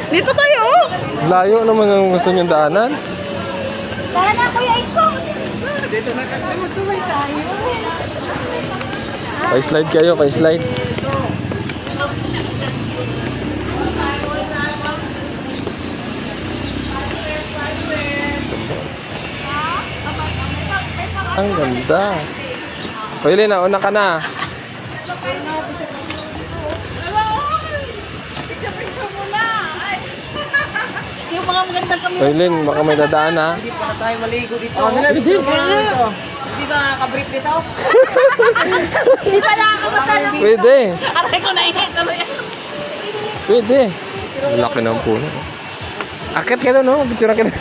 Dito tayo. Layo naman ang gusto niyong daanan. Tara na, Kuya Iko. Dito na kami. Magtuloy tayo. Pa-slide kayo, pa-slide. Ang ganda. Pwede na, una ka na. Yung mga magandang kami. Paylin, baka may dadaan ha. Hindi pa na tayo maligo dito. Pwede. Hindi ba nakaka-brief dito? Hindi pa nakakamusta ng... Pwede. Aray ko nainit. Pwede. Laki ng puno. Akit ka doon, no? Picture ka doon.